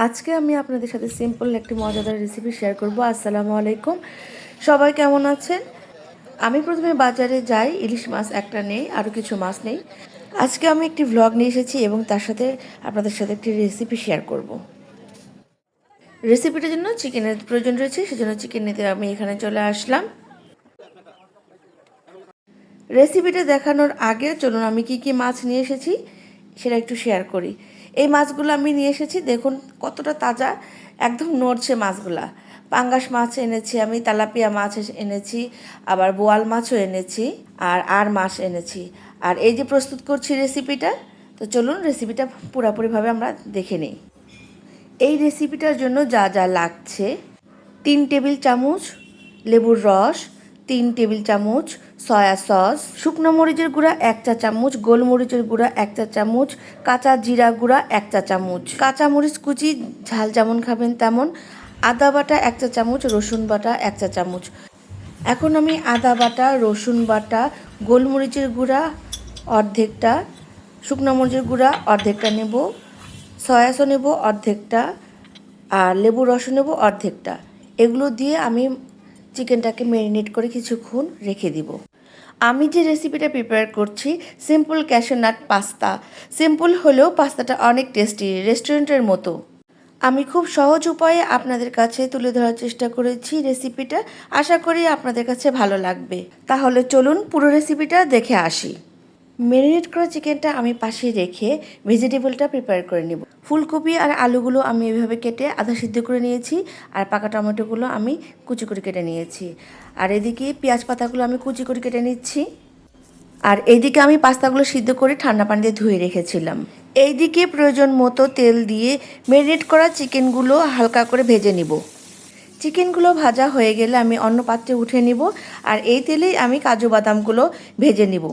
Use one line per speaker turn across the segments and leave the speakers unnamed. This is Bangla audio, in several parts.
আজকে আমি আপনাদের সাথে সিম্পল একটি মজাদার রেসিপি শেয়ার করব। আসসালামু আলাইকুম, সবাই কেমন আছেন? আমি প্রথমে বাজারে যাই, ইলিশ মাছ একটা নেই, আরও কিছু মাছ নেই। আজকে আমি একটি ভ্লগ নিয়ে এসেছি এবং তার সাথে আপনাদের সাথে একটি রেসিপি শেয়ার করব। রেসিপিটার জন্য চিকেনের প্রয়োজন রয়েছে, সেজন্য চিকেন নিতে আমি এখানে চলে আসলাম। রেসিপিটা দেখানোর আগে চলুন আমি কি মাছ নিয়ে এসেছি সেটা একটু শেয়ার করি। এই মাছগুলো আমি নিয়ে এসেছি, দেখুন কতটা তাজা, একদম নড়ছে মাছগুলা। পাঙ্গাস মাছ এনেছি আমি, তেলাপিয়া মাছ এনেছি, আবার বোয়াল মাছও এনেছি, আর মাছ এনেছি। আর এই যে প্রস্তুত করছি রেসিপিটা, তো চলুন রেসিপিটা পুরোপুরিভাবে আমরা দেখে নিই। এই রেসিপিটার জন্য যা যা লাগছে: 3 টেবিল চামচ লেবুর রস, 3 টেবিল চামচ সয়া সস, শুকনো মরিচের গুঁড়া 1 চা চামচ, গোলমরিচের গুঁড়া 1 চা চামচ, কাঁচা জিরা গুঁড়া 1 চা চামচ, কাঁচা মরিচ কুচি ঝাল যেমন খাবেন তেমন, আদা বাটা 1 চা চামচ, রসুন বাটা 1 চা চামচ। এখন আমি আদা বাটা, রসুন বাটা, গোলমরিচের গুঁড়া অর্ধেকটা, শুকনো মরিচের গুঁড়া অর্ধেকটা নেব, সয়া সস নেব অর্ধেকটা, আর লেবুর রস নেব অর্ধেকটা। এগুলো দিয়ে আমি চিকেনটাকে ম্যারিনেট করে কিছুক্ষণ রেখে দিব। আমি যে রেসিপিটা প্রিপেয়ার করছি simple cashew nut pasta. Simple হলেও পাস্তাটা অনেক টেস্টি, রেস্টুরেন্টের মতো। আমি খুব সহজ উপায়ে আপনাদের কাছে তুলে ধরার চেষ্টা করেছি রেসিপিটা। আশা করি আপনাদের কাছে ভালো লাগবে। তাহলে চলুন পুরো রেসিপিটা দেখে আসি। ম্যারিনেট করা চিকেনটা আমি পাশে রেখে ভেজিটেবলটা প্রিপেয়ার করে নেব। ফুলকপি আর আলুগুলো আমি এভাবে কেটে আধা সিদ্ধ করে নিয়েছি, আর পাকা টমেটোগুলো আমি কুচি করে কেটে নিয়েছি। আর এদিকে পেঁয়াজ পাতাগুলো আমি কুচি করে কেটে নিচ্ছি। আর এইদিকে আমি পাস্তাগুলো সিদ্ধ করে ঠান্ডা পানি দিয়ে ধুয়ে রেখেছিলাম। এইদিকে প্রয়োজন মতো তেল দিয়ে ম্যারিনেট করা চিকেনগুলো হালকা করে ভেজে নিব। চিকেনগুলো ভাজা হয়ে গেলে আমি অন্য পাত্রে উঠে নিব, আর এই তেলেই আমি কাজু বাদামগুলো ভেজে নিব।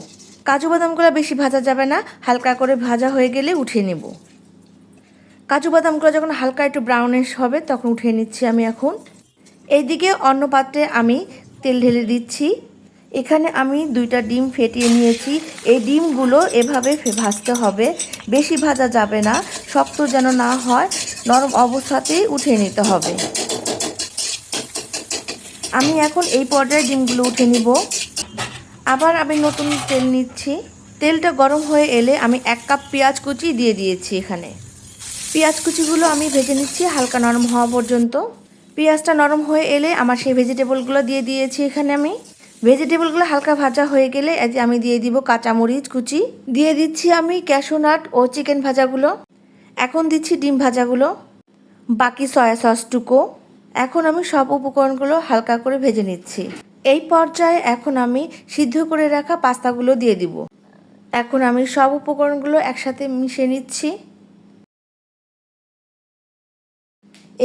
কাজু বাদামগুলো বেশি ভাজা যাবে না, হালকা করে ভাজা হয়ে গেলে উঠিয়ে নেব। কাজু বাদামগুলো যখন হালকা একটু ব্রাউনিশ হবে তখন উঠিয়ে নিচ্ছি আমি এখন। এইদিকে অন্য পাত্রে আমি তেল ঢেলে দিচ্ছি। এখানে আমি 2টা ডিম ফেটিয়ে নিয়েছি। এই ডিমগুলো এভাবে ভাজতে হবে, বেশি ভাজা যাবে না, শক্ত যেন না হয়, নরম অবস্থাতেই উঠিয়ে নিতে হবে। আমি এখন এই পর্যায়ে ডিমগুলো উঠে নিব। আবার আমি নতুন তেল নিচ্ছি। তেলটা গরম হয়ে এলে আমি 1 কাপ পেঁয়াজ কুচি দিয়ে দিয়েছি এখানে। পেঁয়াজ কুচিগুলো আমি ভেজে নিচ্ছি হালকা নরম হওয়া পর্যন্ত। পেঁয়াজটা নরম হয়ে এলে আমার সেই ভেজিটেবলগুলো দিয়ে দিয়েছি এখানে আমি। ভেজিটেবলগুলো হালকা ভাজা হয়ে গেলে আমি দিয়ে দিব কাঁচামরিচ কুচি, দিয়ে দিচ্ছি আমি ক্যাশিউ নাট ও চিকেন ভাজাগুলো, এখন দিচ্ছি ডিম ভাজাগুলো, বাকি সয়া সসটুকু। এখন আমি সব উপকরণগুলো হালকা করে ভেজে নিচ্ছি। এই পর্যায়ে এখন আমি সিদ্ধ করে রাখা পাস্তাগুলো দিয়ে দিব। এখন আমি সব উপকরণগুলো একসাথে মিশিয়ে নিচ্ছি।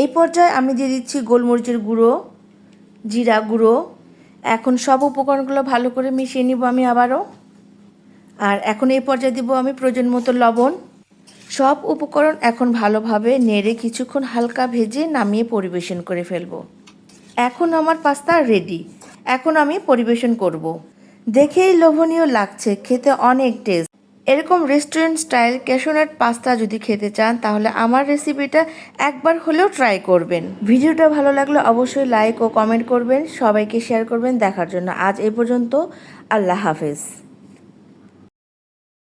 এই পর্যায়ে আমি দিয়ে দিচ্ছি গোলমরিচের গুঁড়ো, জিরা গুঁড়ো। এখন সব উপকরণগুলো ভালো করে মিশিয়ে নিব আমি আবারও। আর এখন এই পর্যায়ে দিব আমি প্রয়োজন মতো লবণ। সব উপকরণ এখন ভালোভাবে নেড়ে কিছুক্ষণ হালকা ভেজে নামিয়ে পরিবেশন করে ফেলব। এখন আমার পাস্তা রেডি। এখন আমি পরিবেশন করব। দেখেই লোভনীয় লাগছে, খেতে অনেক টেস্ট। এরকম restaurant style cashew nut pasta যদি খেতে চান তাহলে আমার রেসিপিটা একবার হলেও ট্রাই করবেন। ভিডিওটা ভালো লাগলে অবশ্যই লাইক ও কমেন্ট করবেন, সবাইকে শেয়ার করবেন দেখার জন্য। আজ এই পর্যন্ত, আল্লাহ হাফেজ।